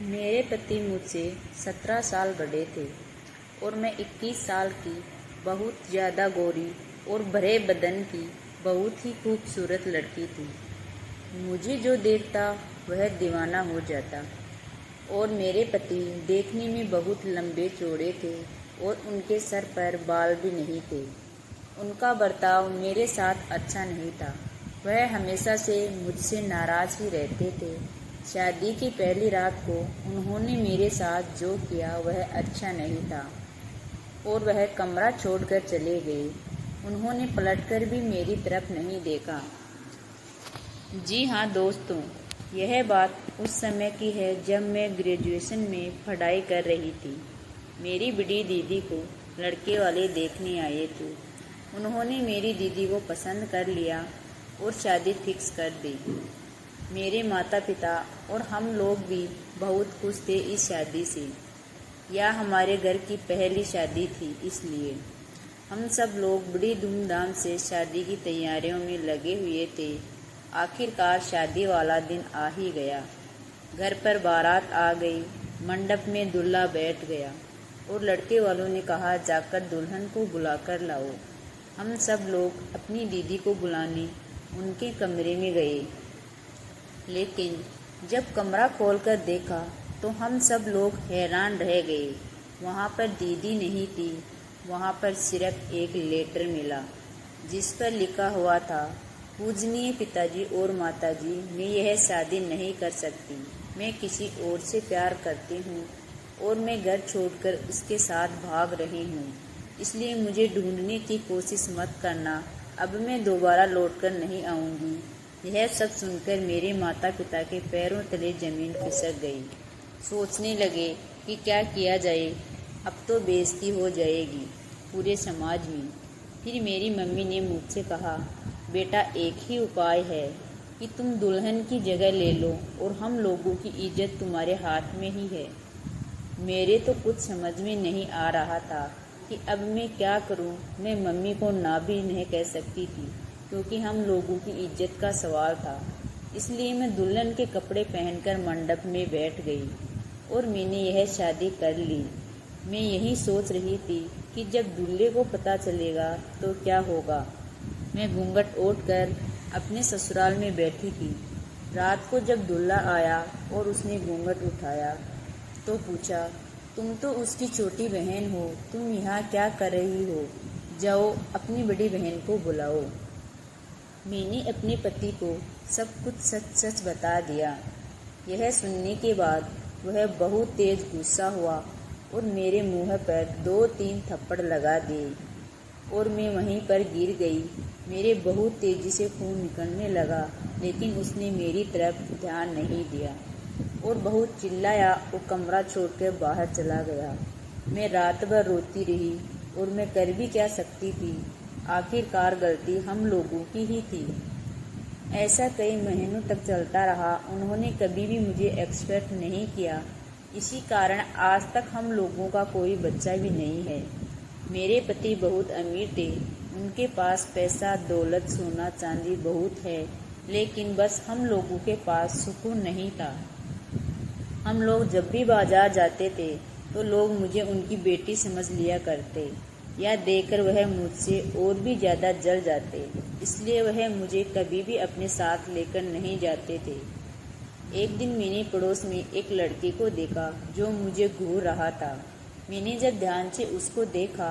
मेरे पति मुझसे 17 साल बड़े थे और मैं 21 साल की बहुत ज़्यादा गोरी और भरे बदन की बहुत ही खूबसूरत लड़की थी। मुझे जो देखता वह दीवाना हो जाता। और मेरे पति देखने में बहुत लंबे चौड़े थे और उनके सर पर बाल भी नहीं थे। उनका बर्ताव मेरे साथ अच्छा नहीं था। वह हमेशा से मुझसे नाराज़ ही रहते थे। शादी की पहली रात को उन्होंने मेरे साथ जो किया वह अच्छा नहीं था और वह कमरा छोड़कर चले गए। उन्होंने पलटकर भी मेरी तरफ नहीं देखा। जी हाँ दोस्तों, यह बात उस समय की है जब मैं ग्रेजुएशन में पढ़ाई कर रही थी। मेरी बड़ी दीदी को लड़के वाले देखने आए थे। उन्होंने मेरी दीदी को पसंद कर लिया और शादी फिक्स कर दी। मेरे माता पिता और हम लोग भी बहुत खुश थे इस शादी से। यह हमारे घर की पहली शादी थी, इसलिए हम सब लोग बड़ी धूमधाम से शादी की तैयारियों में लगे हुए थे। आखिरकार शादी वाला दिन आ ही गया। घर पर बारात आ गई। मंडप में दूल्हा बैठ गया और लड़के वालों ने कहा जाकर दुल्हन को बुलाकर लाओ। हम सब लोग अपनी दीदी को बुलाने उनके कमरे में गए, लेकिन जब कमरा खोलकर देखा तो हम सब लोग हैरान रह गए। वहाँ पर दीदी नहीं थी। वहाँ पर सिर्फ एक लेटर मिला जिस पर लिखा हुआ था, पूजनीय पिताजी और माताजी, मैं यह शादी नहीं कर सकती। मैं किसी और से प्यार करती हूँ और मैं घर छोड़कर उसके साथ भाग रही हूँ, इसलिए मुझे ढूंढने की कोशिश मत करना। अब मैं दोबारा लौटकर नहीं आऊँगी। यह सब सुनकर मेरे माता पिता के पैरों तले जमीन खिसक गई। सोचने लगे कि क्या किया जाए, अब तो बेइज्जती हो जाएगी पूरे समाज में। फिर मेरी मम्मी ने मुझसे कहा, बेटा एक ही उपाय है कि तुम दुल्हन की जगह ले लो और हम लोगों की इज्जत तुम्हारे हाथ में ही है। मेरे तो कुछ समझ में नहीं आ रहा था कि अब मैं क्या करूं। मैं मम्मी को ना भी नहीं कह सकती थी क्योंकि हम लोगों की इज्जत का सवाल था। इसलिए मैं दुल्हन के कपड़े पहनकर मंडप में बैठ गई और मैंने यह शादी कर ली। मैं यही सोच रही थी कि जब दूल्हे को पता चलेगा तो क्या होगा। मैं घूंघट ओढ़कर अपने ससुराल में बैठी थी। रात को जब दूल्हा आया और उसने घूंघट उठाया तो पूछा, तुम तो उसकी छोटी बहन हो, तुम यहाँ क्या कर रही हो? जाओ अपनी बड़ी बहन को बुलाओ। मैंने अपने पति को सब कुछ सच सच बता दिया। यह सुनने के बाद वह बहुत तेज गुस्सा हुआ और मेरे मुंह पर 2-3 थप्पड़ लगा दिए और मैं वहीं पर गिर गई। मेरे बहुत तेजी से खून निकलने लगा, लेकिन उसने मेरी तरफ ध्यान नहीं दिया और बहुत चिल्लाया और कमरा छोड़कर बाहर चला गया। मैं रात भर रोती रही और मैं कर भी क्या सकती थी। आखिरकार गलती हम लोगों की ही थी। ऐसा कई महीनों तक चलता रहा। उन्होंने कभी भी मुझे एक्सपेक्ट नहीं किया। इसी कारण आज तक हम लोगों का कोई बच्चा भी नहीं है। मेरे पति बहुत अमीर थे। उनके पास पैसा, दौलत, सोना चांदी बहुत है, लेकिन बस हम लोगों के पास सुकून नहीं था। हम लोग जब भी बाजार जाते थे तो लोग मुझे उनकी बेटी समझ लिया करते। यह देखकर वह मुझसे और भी ज़्यादा जल जाते, इसलिए वह मुझे कभी भी अपने साथ लेकर नहीं जाते थे। एक दिन मैंने पड़ोस में एक लड़के को देखा जो मुझे घूर रहा था। मैंने जब ध्यान से उसको देखा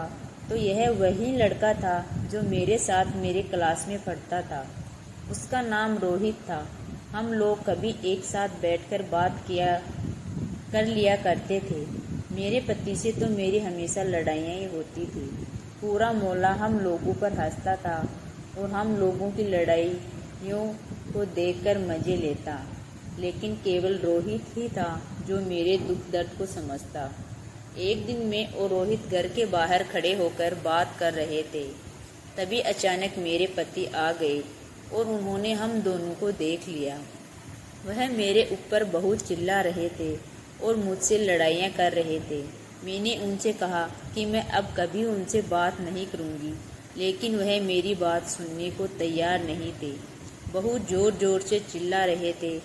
तो यह वही लड़का था जो मेरे साथ मेरे क्लास में पढ़ता था। उसका नाम रोहित था। हम लोग कभी एक साथ बैठकर बात कर लिया करते थे। मेरे पति से तो मेरी हमेशा लड़ाइयाँ ही होती थी। पूरा मोहल्ला हम लोगों पर हंसता था और हम लोगों की लड़ाइयों को देखकर मज़े लेता, लेकिन केवल रोहित ही था जो मेरे दुख दर्द को समझता। एक दिन मैं और रोहित घर के बाहर खड़े होकर बात कर रहे थे। तभी अचानक मेरे पति आ गए और उन्होंने हम दोनों को देख लिया। वह मेरे ऊपर बहुत चिल्ला रहे थे और मुझसे लड़ाइयाँ कर रहे थे। मैंने उनसे कहा कि मैं अब कभी उनसे बात नहीं करूँगी, लेकिन वह मेरी बात सुनने को तैयार नहीं थे। बहुत ज़ोर ज़ोर से चिल्ला रहे थे,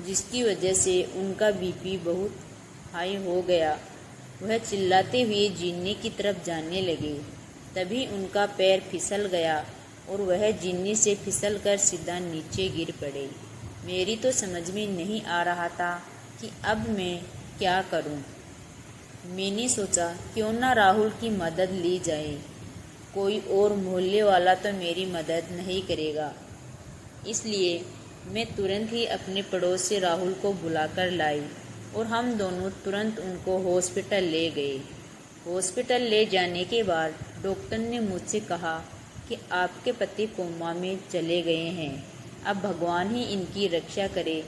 जिसकी वजह से उनका बीपी बहुत हाय हो गया। वह चिल्लाते हुए जीने की तरफ जाने लगे। तभी उनका पैर फिसल गया और वह जीने से फिसलकर सीधा नीचे गिर पड़े। मेरी तो समझ में नहीं आ रहा था कि अब मैं क्या करूं। मैंने सोचा क्यों ना राहुल की मदद ली जाए। कोई और मोहल्ले वाला तो मेरी मदद नहीं करेगा। इसलिए मैं तुरंत ही अपने पड़ोस से राहुल को बुलाकर लाई और हम दोनों तुरंत उनको हॉस्पिटल ले गए। हॉस्पिटल ले जाने के बाद डॉक्टर ने मुझसे कहा कि आपके पति कोमा में चले गए हैं, अब भगवान ही इनकी रक्षा करे।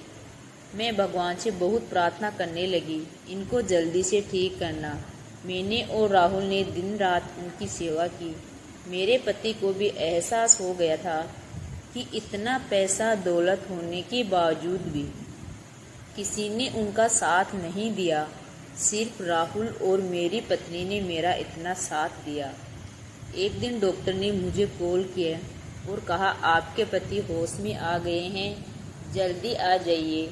मैं भगवान से बहुत प्रार्थना करने लगी, इनको जल्दी से ठीक करना। मैंने और राहुल ने दिन रात उनकी सेवा की। मेरे पति को भी एहसास हो गया था कि इतना पैसा दौलत होने के बावजूद भी किसी ने उनका साथ नहीं दिया। सिर्फ राहुल और मेरी पत्नी ने मेरा इतना साथ दिया। एक दिन डॉक्टर ने मुझे कॉल किया और कहा आपके पति होश में आ गए हैं, जल्दी आ जाइए।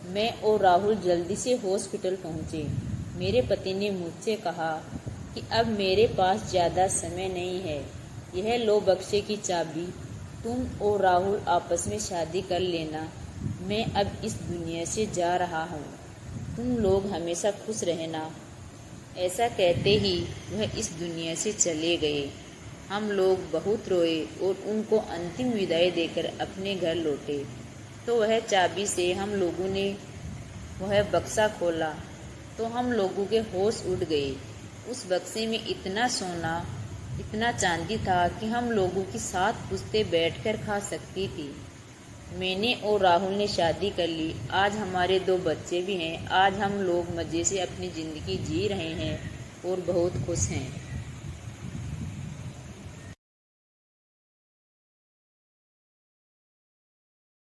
मैं और राहुल जल्दी से हॉस्पिटल पहुँचे। मेरे पति ने मुझसे कहा कि अब मेरे पास ज़्यादा समय नहीं है, यह लो बक्से की चाबी, तुम और राहुल आपस में शादी कर लेना। मैं अब इस दुनिया से जा रहा हूँ, तुम लोग हमेशा खुश रहना। ऐसा कहते ही वह इस दुनिया से चले गए। हम लोग बहुत रोए और उनको अंतिम विदाई देकर अपने घर लौटे। तो वह चाबी से हम लोगों ने वह बक्सा खोला तो हम लोगों के होश उड़ गए। उस बक्से में इतना सोना, इतना चांदी था कि हम लोगों की 7 पुश्तें बैठकर खा सकती थी। मैंने और राहुल ने शादी कर ली। आज हमारे 2 बच्चे भी हैं। आज हम लोग मज़े से अपनी ज़िंदगी जी रहे हैं और बहुत खुश हैं।